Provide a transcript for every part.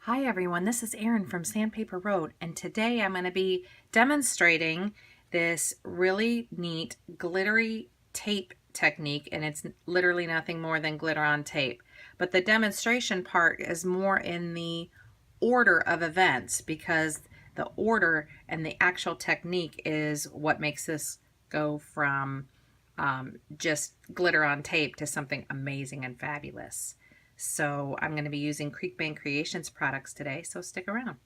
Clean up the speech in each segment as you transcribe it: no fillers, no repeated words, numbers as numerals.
Hi everyone, this is Erin from Sandpaper Road, and today I'm going to be demonstrating this really neat glittery tape technique, and it's literally nothing more than glitter on tape. But the demonstration part is more in the order of events, because the order and the actual technique is what makes this go from just glitter on tape to something amazing and fabulous. So I'm going to be using Creekbank Creations products today, so stick around.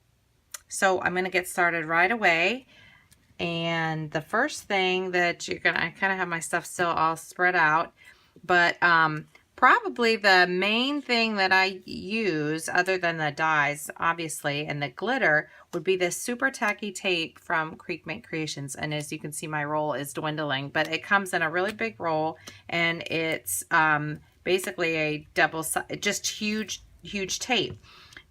So I'm going to get started right away. And the first thing that I kind of have my stuff still all spread out, but probably the main thing that I use, other than the dyes, obviously, and the glitter, would be this super tacky tape from Creekbank Creations. And as you can see, my roll is dwindling, but it comes in a really big roll, and it's basically a double, just huge tape.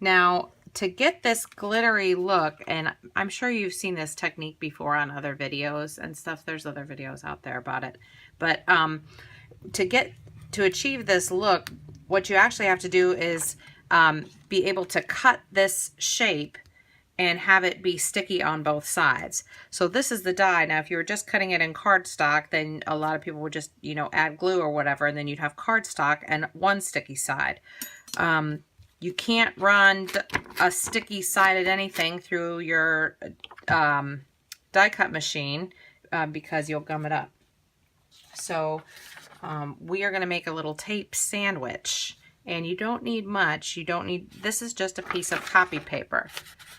Now, to get this glittery look, and I'm sure you've seen this technique before on other videos and stuff. There's other videos out there about it. But to achieve this look, what you actually have to do is be able to cut this shape and have it be sticky on both sides. So this is the die. Now, if you were just cutting it in cardstock, then a lot of people would just, add glue or whatever, and then you'd have cardstock and one sticky side. You can't run a sticky sided anything through your die cut machine because you'll gum it up. So we are going to make a little tape sandwich, and you don't need much. This is just a piece of copy paper,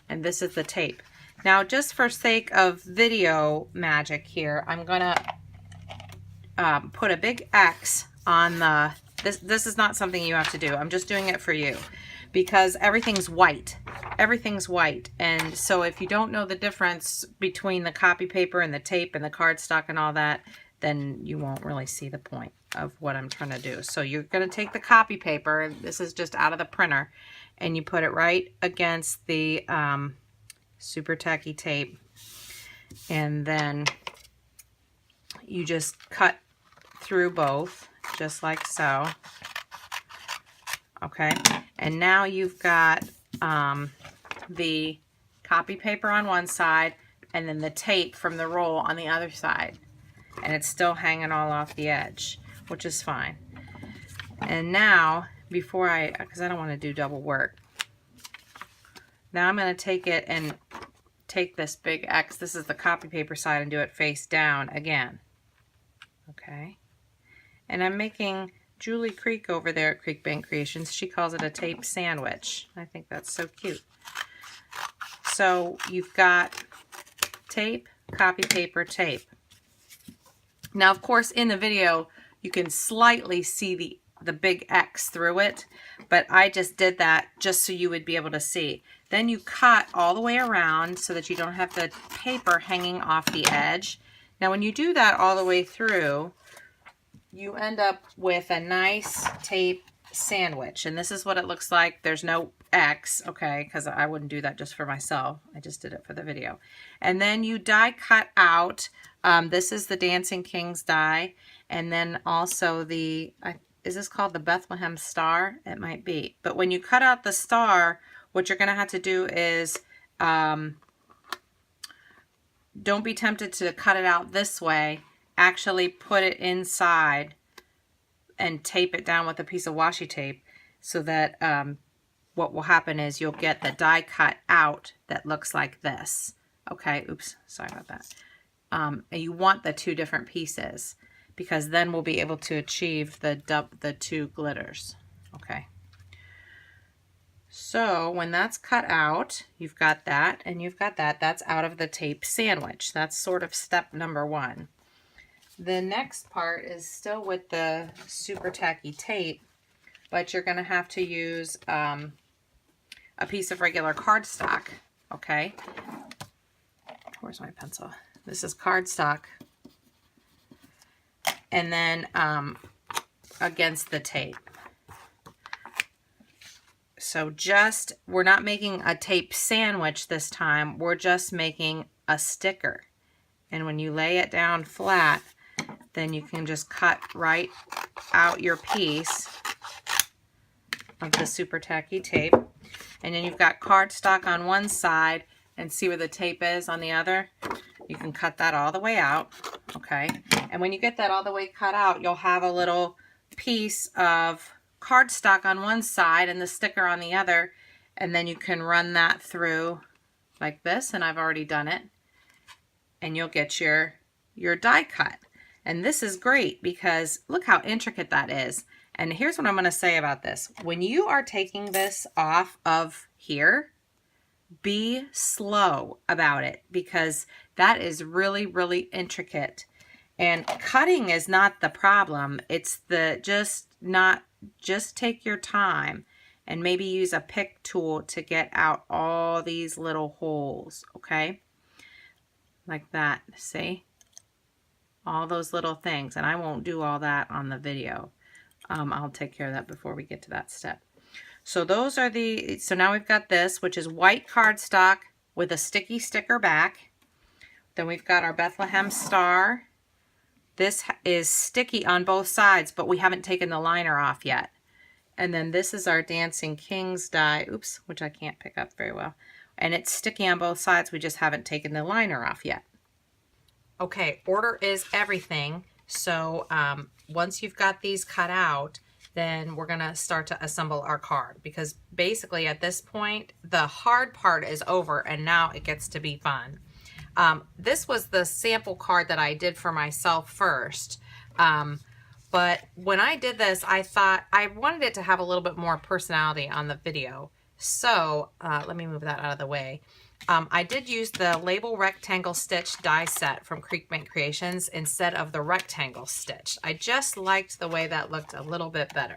and this is the tape. Now, just for sake of video magic here, I'm going to put a big X on the, this is not something you have to do. I'm just doing it for you because everything's white. Everything's white. And so if you don't know the difference between the copy paper and the tape and the cardstock and all that, then you won't really see the point of what I'm trying to do. So you're going to take the copy paper, this is just out of the printer, and you put it right against the super tacky tape, and then you just cut through both, just like so. Okay, and now you've got the copy paper on one side, and then the tape from the roll on the other side. And it's still hanging all off the edge, which is fine. And now, because I don't want to do double work, now I'm going to take it and take this big X, this is the copy paper side, and do it face down again. Okay. And I'm making Julie Creek over there at Creekbank Creations, she calls it a tape sandwich. I think that's so cute. So you've got tape, copy paper, tape. Now, of course, in the video, you can slightly see the big X through it, but I just did that just so you would be able to see. Then you cut all the way around so that you don't have the paper hanging off the edge. Now, when you do that all the way through, you end up with a nice tape sandwich. And this is what it looks like. There's no X, okay, because I wouldn't do that just for myself. I just did it for the video. And then you die cut out. This is the Dancing Kings die. And then also is this called the Bethlehem Star? It might be. But when you cut out the star, what you're going to have to do is don't be tempted to cut it out this way. Actually put it inside and tape it down with a piece of washi tape, so that what will happen is you'll get the die cut out that looks like this. Okay, oops, sorry about that. And you want the two different pieces, because then we'll be able to achieve the two glitters. Okay. So when that's cut out, you've got that, and you've got that. That's out of the tape sandwich. That's sort of step number one. The next part is still with the super tacky tape, but you're going to have to use a piece of regular cardstock. Okay. Where's my pencil? This is cardstock. And then against the tape. So we're not making a tape sandwich this time. We're just making a sticker. And when you lay it down flat, then you can just cut right out your piece of the super tacky tape. And then you've got cardstock on one side, and see where the tape is on the other? You can cut that all the way out, okay? And when you get that all the way cut out, you'll have a little piece of cardstock on one side and the sticker on the other, and then you can run that through like this, and I've already done it, and you'll get your die cut. And this is great because look how intricate that is. And here's what I'm going to say about this. When you are taking this off of here, be slow about it because that is really, really intricate. And cutting is not the problem. It's the just take your time and maybe use a pick tool to get out all these little holes, okay? Like that, see? All those little things. And I won't do all that on the video. I'll take care of that before we get to that step. So those are so now we've got this, which is white cardstock with a sticky sticker back. Then we've got our Bethlehem Star. This is sticky on both sides, but we haven't taken the liner off yet. And then this is our Dancing Kings die, oops, which I can't pick up very well. And it's sticky on both sides, we just haven't taken the liner off yet. Okay, order is everything. So once you've got these cut out, then we're going to start to assemble our card, because basically at this point the hard part is over and now it gets to be fun. This was the sample card that I did for myself first, but when I did this I thought I wanted it to have a little bit more personality on the video, so let me move that out of the way. I did use the Label Rectangle Stitch die set from Creekbank Creations instead of the rectangle stitch. I just liked the way that looked a little bit better.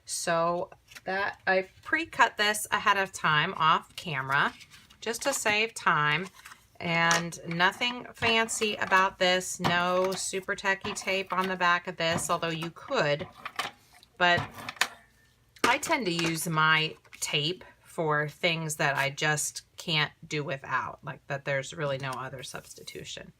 So that I pre-cut this ahead of time off camera just to save time, and nothing fancy about this. No super tacky tape on the back of this, although you could, but I tend to use my tape for things that I just can't do without, like that there's really no other substitution.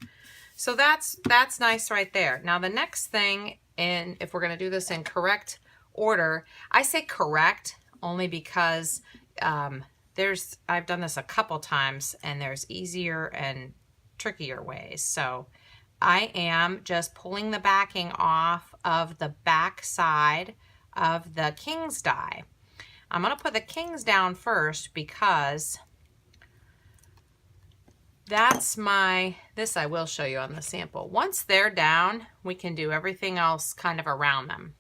So that's nice right there. Now the next thing, and if we're going to do this in correct order, I say correct only because I've done this a couple times and there's easier and trickier ways. So I am just pulling the backing off of the back side of the King's die. I'm going to put the Kings down first because that's this I will show you on the sample. Once they're down, we can do everything else kind of around them.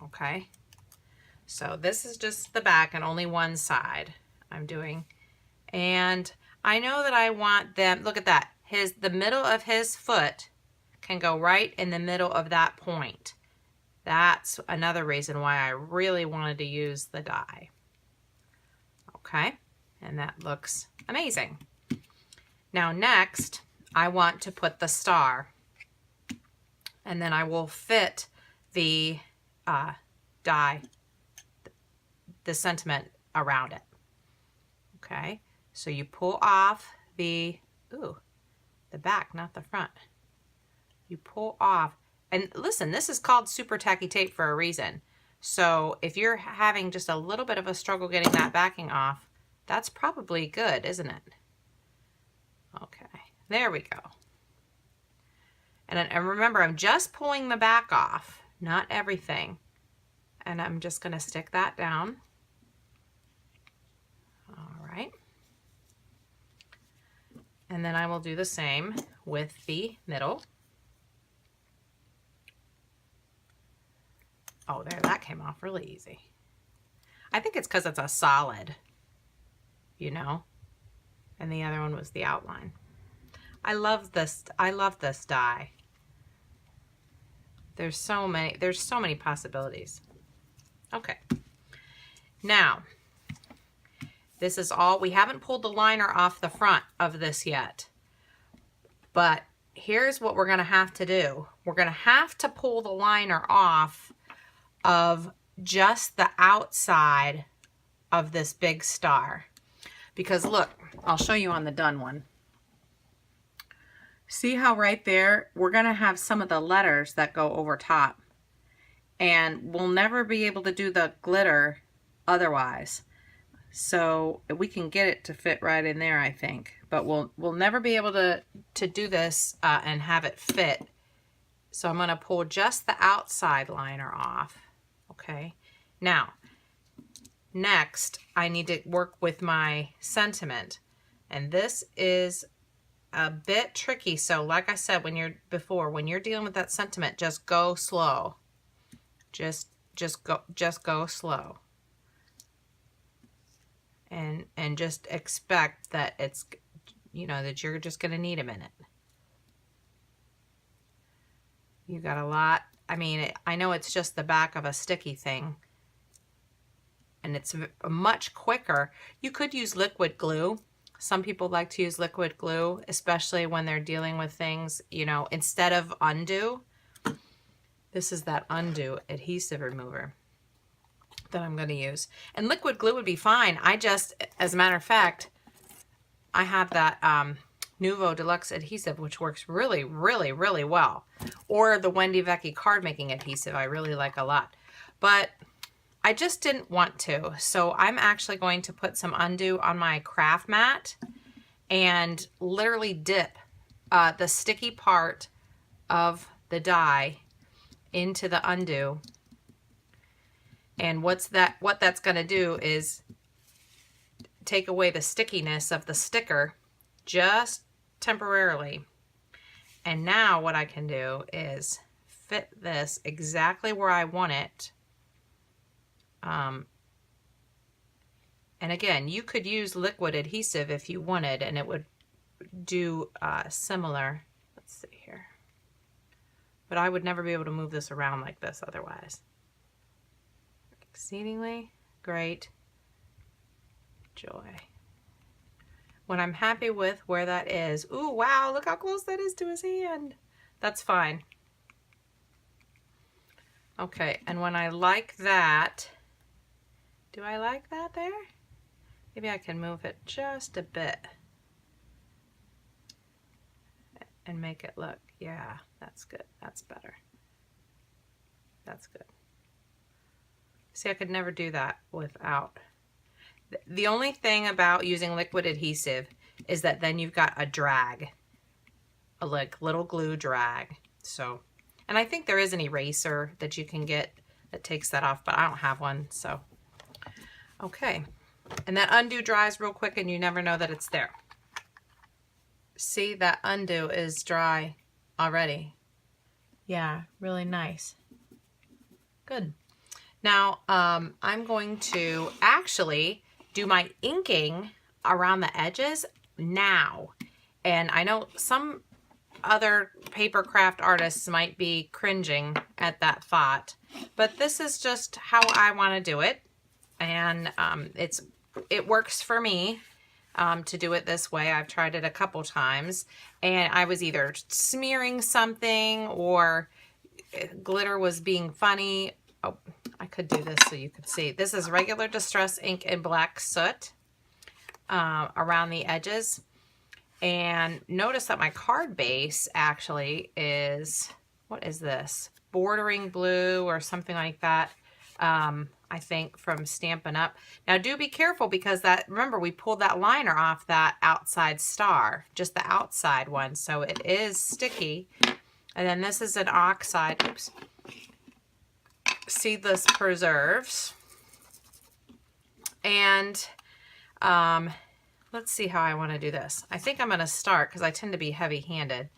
Okay, so this is just the back and only one side I'm doing. And I know that I want them, look at that, the middle of his foot can go right in the middle of that point. That's another reason why I really wanted to use the die. Okay, and that looks amazing. Now next, I want to put the star, and then I will fit the die, the sentiment around it. Okay, so you pull off the back, not the front. You pull off. And listen, this is called super tacky tape for a reason. So if you're having just a little bit of a struggle getting that backing off, that's probably good, isn't it? Okay, there we go. And remember, I'm just pulling the back off, not everything. And I'm just going to stick that down. All right. And then I will do the same with the middle. Oh, there, that came off really easy. I think it's because it's a solid, you know, and the other one was the outline. I love this die. There's so many possibilities. Okay. Now, this is all, we haven't pulled the liner off the front of this yet, but here's what we're going to have to do. We're going to have to pull the liner off of just the outside of this big star, because look, I'll show you on the done one. See how right there we're going to have some of the letters that go over top, and we'll never be able to do the glitter otherwise. So we can get it to fit right in there, I think, but we'll never be able to do this and have it fit. So I'm going to pull just the outside liner off. Okay. Now, next I need to work with my sentiment, and this is a bit tricky. So like I said, when you're dealing with that sentiment, just go slow. Just go slow. And just expect that it's, you know, that you're just going to need a minute. You got a lot. I mean, I know it's just the back of a sticky thing, and it's much quicker. You could use liquid glue. Some people like to use liquid glue, especially when they're dealing with things, you know, instead of undo. This is that undo adhesive remover that I'm going to use. And liquid glue would be fine. I just, as a matter of fact, I have that Nuvo Deluxe adhesive, which works really, really, really well. Or the Wendy Vecchi card making adhesive I really like a lot. But I just didn't want to. So I'm actually going to put some undo on my craft mat and literally dip the sticky part of the die into the undo. And what that's going to do is take away the stickiness of the sticker just temporarily. And now what I can do is fit this exactly where I want it. And again, you could use liquid adhesive if you wanted, and it would do similar. Let's see here. But I would never be able to move this around like this otherwise. Exceedingly Great Joy. When I'm happy with where that is, ooh, wow, look how close that is to his hand. That's fine. Okay, and when I like that, do I like that there? Maybe I can move it just a bit and make it look, yeah, that's good. That's better. That's good. See, I could never do that without. The only thing about using liquid adhesive is that then you've got a drag, a like little glue drag. So, and I think there is an eraser that you can get that takes that off, but I don't have one. So, okay. And that undo dries real quick and you never know that it's there. See, that undo is dry already. Yeah, really nice. Good. Now, I'm going to actually do my inking around the edges now. And I know some other paper craft artists might be cringing at that thought, but this is just how I want to do it. And it works for me to do it this way. I've tried it a couple times, and I was either smearing something or glitter was being funny. Oh, I could do this so you could see. This is regular Distress ink in black soot around the edges. And notice that my card base actually is, what is this? Bordering blue or something like that. I think from Stampin' Up. Now do be careful because that, remember we pulled that liner off that outside star, just the outside one. So it is sticky. And then this is an Oxide, oops, Seedless Preserves. And let's see how I want to do this. I think I'm going to start because I tend to be heavy-handed.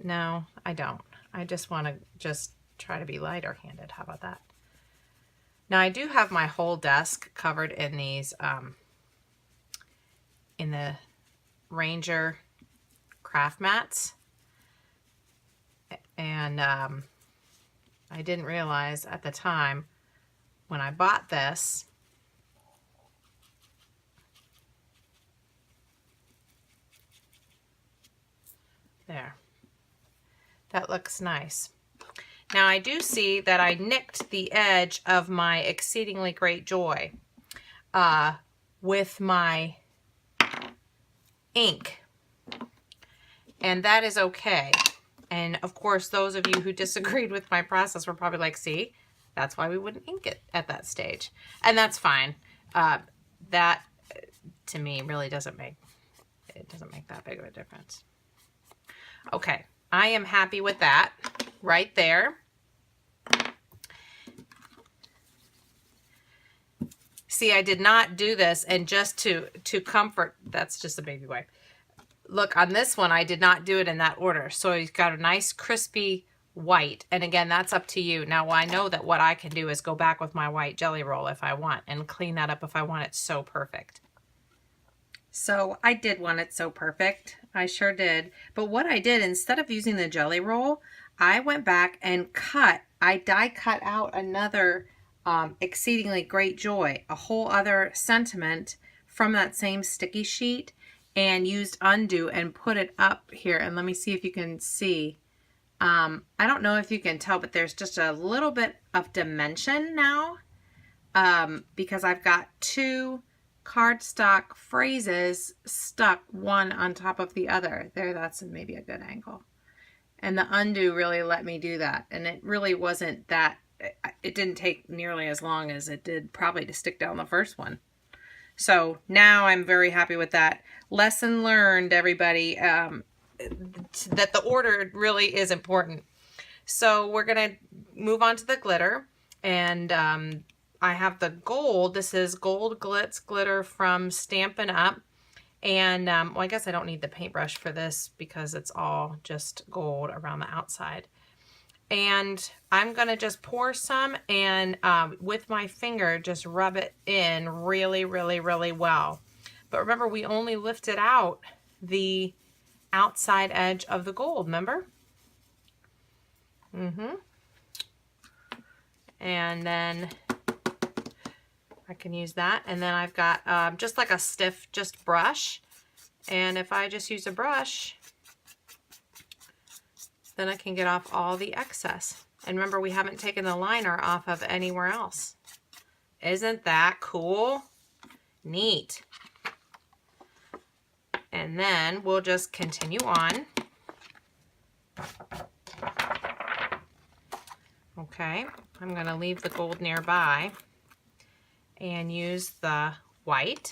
No, I don't. I just want to just try to be lighter-handed. How about that? Now I do have my whole desk covered in these, in the Ranger craft mats. And I didn't realize at the time when I bought this, there, that looks nice. Now I do see that I nicked the edge of my Exceedingly Great Joy with my ink, and that is okay. And of course, those of you who disagreed with my process were probably like, see, That's why we wouldn't ink it at that stage. And that's fine. That, to me, really doesn't make that big of a difference. Okay, I am happy with that right there. See, I did not do this, and just to comfort, that's just a baby wipe. Look, on this one, I did not do it in that order. So you've got a nice crispy white. And again, that's up to you. Now, I know that what I can do is go back with my white jelly roll if I want and clean that up if I want it so perfect. So I did want it so perfect. I sure did. But what I did, instead of using the jelly roll, I went back and I die cut out another Exceedingly Great Joy, a whole other sentiment from that same sticky sheet, and used undo and put it up here. And let me see if you can see. I don't know if you can tell, but there's just a little bit of dimension now because I've got two cardstock phrases stuck one on top of the other. There, that's maybe a good angle. And the undo really let me do that. And it really wasn't that, it didn't take nearly as long as it did probably to stick down the first one. So now I'm very happy with that. Lesson learned, everybody, that the order really is important. So we're going to move on to the glitter. And I have the gold. This is Gold Glitz Glitter from Stampin' Up. And well, I guess I don't need the paintbrush for this because it's all just gold around the outside. And I'm going to just pour some and with my finger just rub it in really, really, really well. But remember, we only lifted out the outside edge of the gold, remember? And then I can use that. And then I've got just like a stiff brush. And if I just use a brush, then I can get off all the excess. And remember, we haven't taken the liner off of anywhere else. Isn't that cool? Neat. And then we'll just continue on. Okay, I'm going to leave the gold nearby and use the white.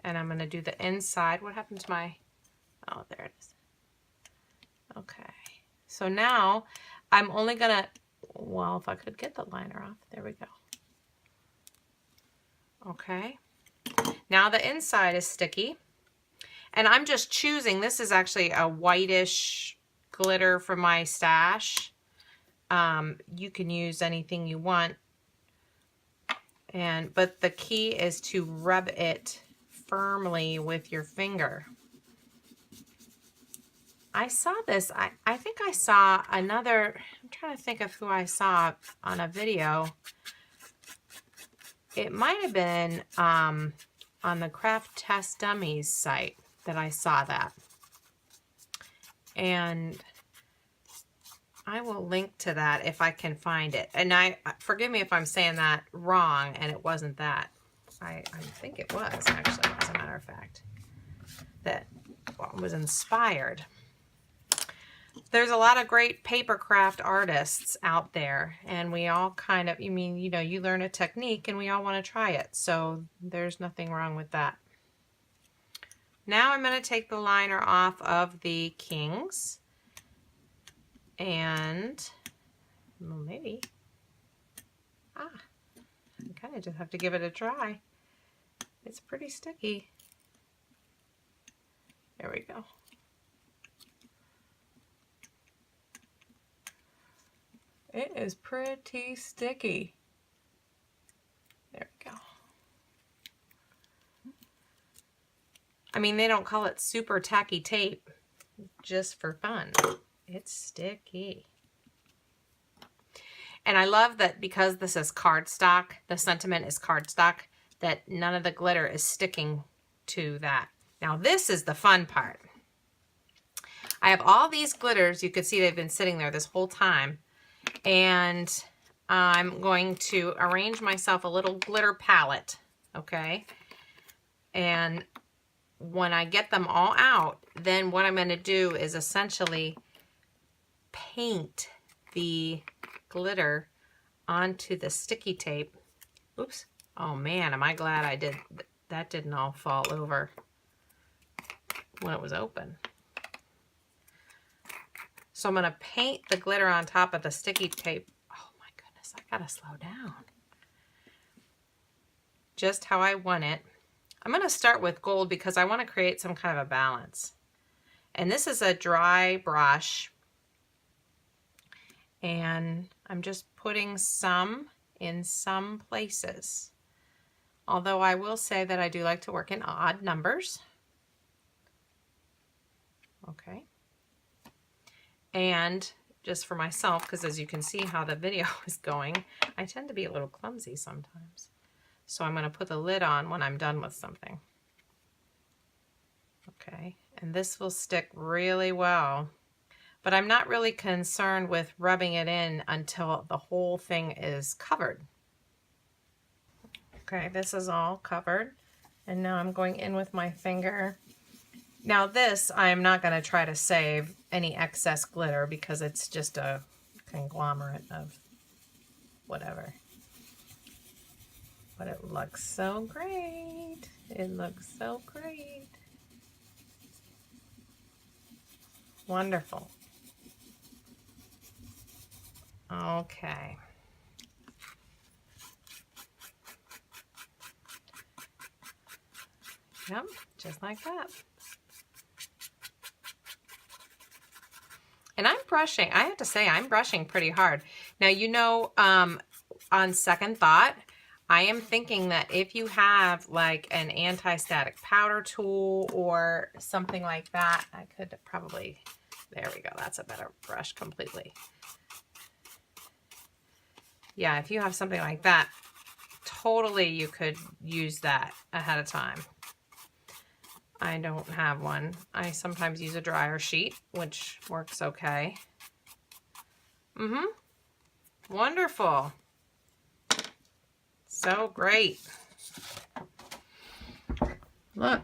And I'm going to do the inside. What happened to my... Oh, there it is. Okay. So now I'm only going to... Well, if I could get the liner off. There we go. Okay. Now the inside is sticky. And I'm just choosing... This is actually a whitish glitter from my stash. You can use anything you want. But the key is to rub it firmly with your finger. I saw this, I think I saw another, I'm trying to think of who I saw on a video. It might have been on the Craft Test Dummies site that I saw that. And I will link to that if I can find it. And forgive me if I'm saying that wrong and it wasn't that. I think it was, actually, as a matter of fact, that was inspired. There's a lot of great paper craft artists out there, and we all kind of, you learn a technique and we all want to try it. So there's nothing wrong with that. Now I'm going to take the liner off of the Kings. And, well, maybe, I kind of just have to give it a try. It's pretty sticky. There we go. It is pretty sticky. There we go. I mean, they don't call it super tacky tape just for fun. It's sticky. And I love that because this is cardstock, the sentiment is cardstock, that none of the glitter is sticking to that. Now this is the fun part. I have all these glitters. You can see they've been sitting there this whole time. And I'm going to arrange myself a little glitter palette, okay? And when I get them all out, then what I'm going to do is essentially paint the glitter onto the sticky tape. Oops. Oh man, am I glad I did. That didn't all fall over when it was open. So I'm going to paint the glitter on top of the sticky tape. Oh my goodness, I gotta slow down. Just how I want it. I'm going to start with gold because I want to create some kind of a balance. And this is a dry brush. And I'm just putting some in some places. Although I will say that I do like to work in odd numbers. Okay. And just for myself, because as you can see how the video is going, I tend to be a little clumsy sometimes. So I'm going to put the lid on when I'm done with something. Okay, and this will stick really well. But I'm not really concerned with rubbing it in until the whole thing is covered. Okay, this is all covered. And now I'm going in with my finger. Now this, I'm not going to try to save any excess glitter because it's just a conglomerate of whatever. But it looks so great. It looks so great. Wonderful. Okay. Yep, just like that. And I'm brushing, I have to say, I'm brushing pretty hard. Now, you know, on second thought, I am thinking that if you have like an anti-static powder tool or something like that, I could probably, there we go, that's a better brush completely. Yeah, if you have something like that, totally you could use that ahead of time. I don't have one. I sometimes use a dryer sheet, which works okay. Wonderful. So great. Look.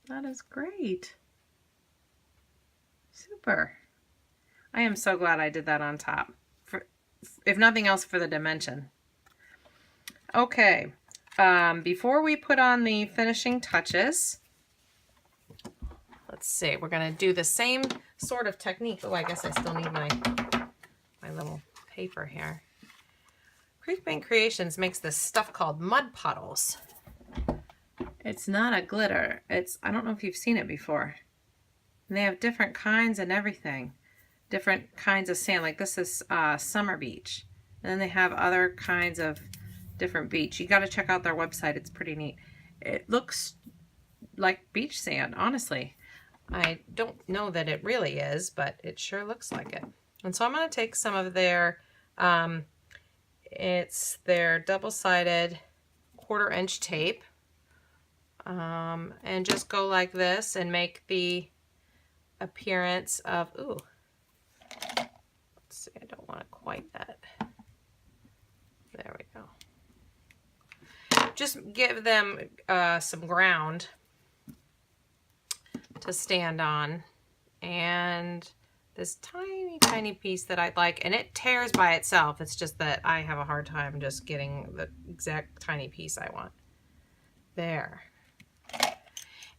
That is great. Super. I am so glad I did that on top. If nothing else, for the dimension. Okay. Before we put on the finishing touches, let's see, we're going to do the same sort of technique. Oh, I guess I still need my little paper here. Creekbank Creations makes this stuff called mud puddles. It's not a glitter. I don't know if you've seen it before. And they have different kinds and everything. Different kinds of sand. Like this is Summer Beach. And then they have other kinds of different beach. You got to check out their website. It's pretty neat. It looks like beach sand, honestly. I don't know that it really is, but it sure looks like it. And so I'm going to take some of their, it's their double-sided 1/4 inch tape, and just go like this and make the appearance of, ooh, let's see, I don't want it quite that. There we go. Just give them some ground to stand on, and this tiny, tiny piece that I'd like, and it tears by itself. It's just that I have a hard time just getting the exact tiny piece I want. There.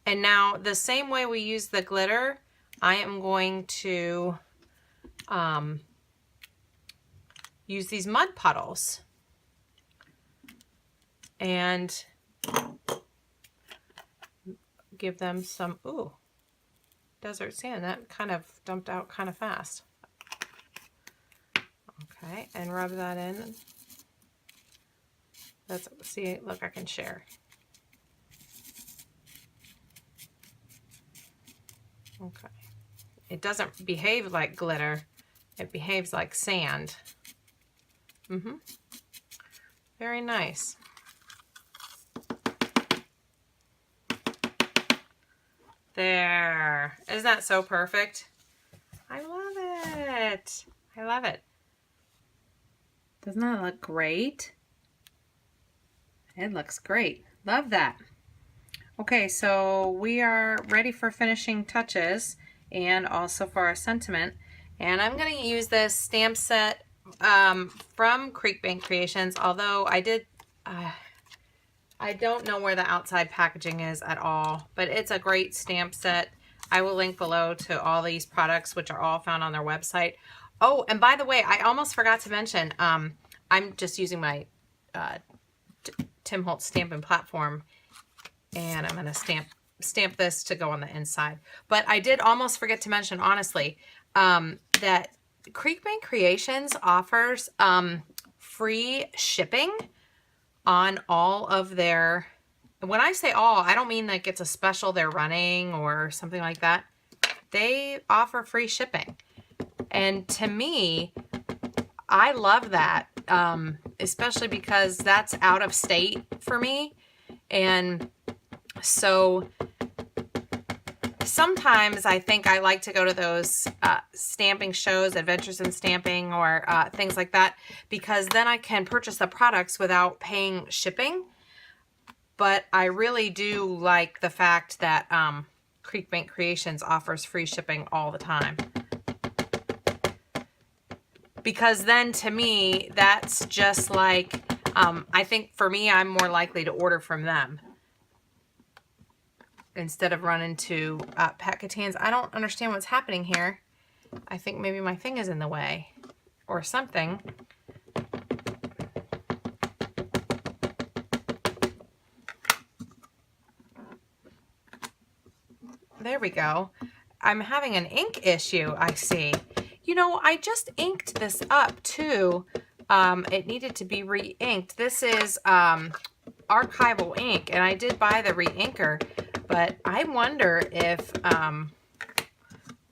And now the same way we use the glitter, I am going to use these mud puddles and give them some, ooh, desert sand. That kind of dumped out kind of fast. Okay, and rub that in. That's, see, look, I can share. Okay. It doesn't behave like glitter. It behaves like sand. Very nice. There. Isn't that so perfect? I love it. I love it. Doesn't that look great? It looks great. Love that. Okay, so we are ready for finishing touches and also for our sentiment. And I'm going to use this stamp set from Creekbank Creations, although I don't know where the outside packaging is at all, but it's a great stamp set. I will link below to all these products, which are all found on their website. Oh, and by the way, I almost forgot to mention, I'm just using my Tim Holtz stamping platform, and I'm going to stamp this to go on the inside. But I did almost forget to mention, honestly, that Creekbank Creations offers free shipping on all of their, when I say all, I don't mean like it's a special they're running or something like that. They offer free shipping. And to me, I love that, especially because that's out of state for me. And so sometimes I think I like to go to those stamping shows, Adventures in Stamping, or things like that, because then I can purchase the products without paying shipping. But I really do like the fact that Creekbank Creations offers free shipping all the time. Because then to me, that's just like, I think for me, I'm more likely to order from them instead of running to Pet-Catans. I don't understand what's happening here. I think maybe my thing is in the way or something. There we go. I'm having an ink issue, I see. You know, I just inked this up too. It needed to be re-inked. This is archival ink, and I did buy the re-inker, but I wonder if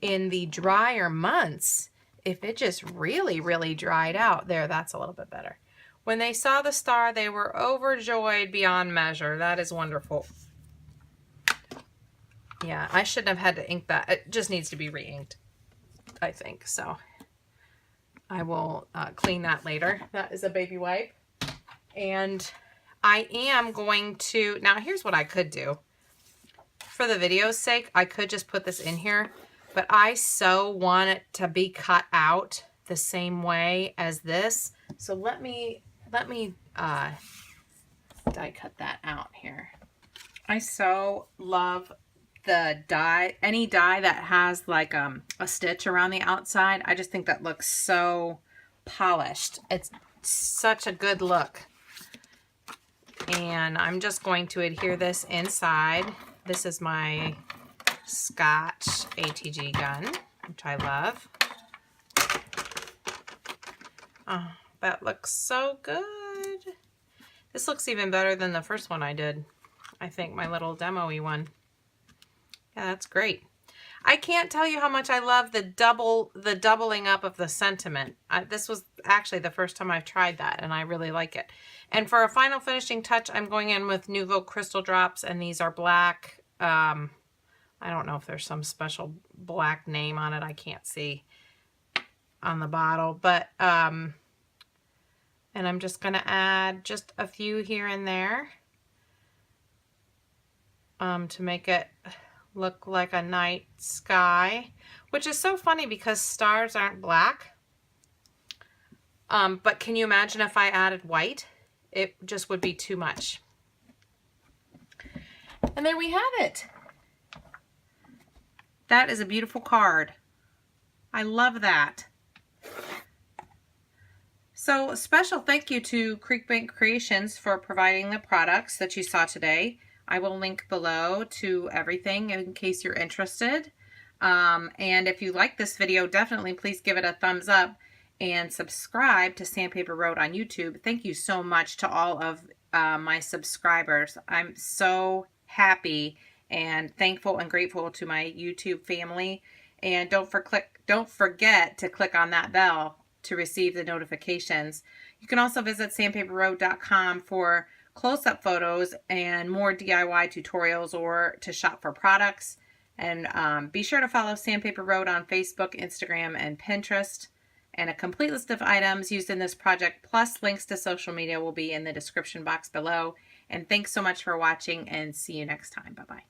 in the drier months, if it just really, really dried out. There, that's a little bit better. When they saw the star, they were overjoyed beyond measure. That is wonderful. Yeah, I shouldn't have had to ink that. It just needs to be re-inked, I think. So I will clean that later. That is a baby wipe. And I am going to, now here's what I could do. For the video's sake, I could just put this in here, but I so want it to be cut out the same way as this. So let me die cut that out here. I so love the die, any die that has like a stitch around the outside. I just think that looks so polished. It's such a good look. And I'm just going to adhere this inside. This is my Scotch ATG gun, which I love. Oh, that looks so good. This looks even better than the first one I did. I think my little demo-y one. Yeah, that's great. I can't tell you how much I love the doubling up of the sentiment. This was actually the first time I've tried that, and I really like it. And for a final finishing touch, I'm going in with Nuvo Crystal Drops, and these are black. I don't know if there's some special black name on it. I can't see on the bottle, but and I'm just going to add just a few here and there to make it look like a night sky, which is so funny because stars aren't black. But can you imagine if I added white? It just would be too much. And there we have it. That is a beautiful card. I love that. So a special thank you to Creekbank Creations for providing the products that you saw today. I will link below to everything in case you're interested. And if you like this video, definitely please give it a thumbs up and subscribe to Sandpaper Road on YouTube. Thank you so much to all of my subscribers. I'm so happy and thankful and grateful to my YouTube family. And don't forget to click on that bell to receive the notifications. You can also visit sandpaperroad.com for close-up photos and more DIY tutorials or to shop for products. And be sure to follow Sandpaper Road on Facebook, Instagram, and Pinterest. And a complete list of items used in this project plus links to social media will be in the description box below. And thanks so much for watching, and see you next time. Bye-bye.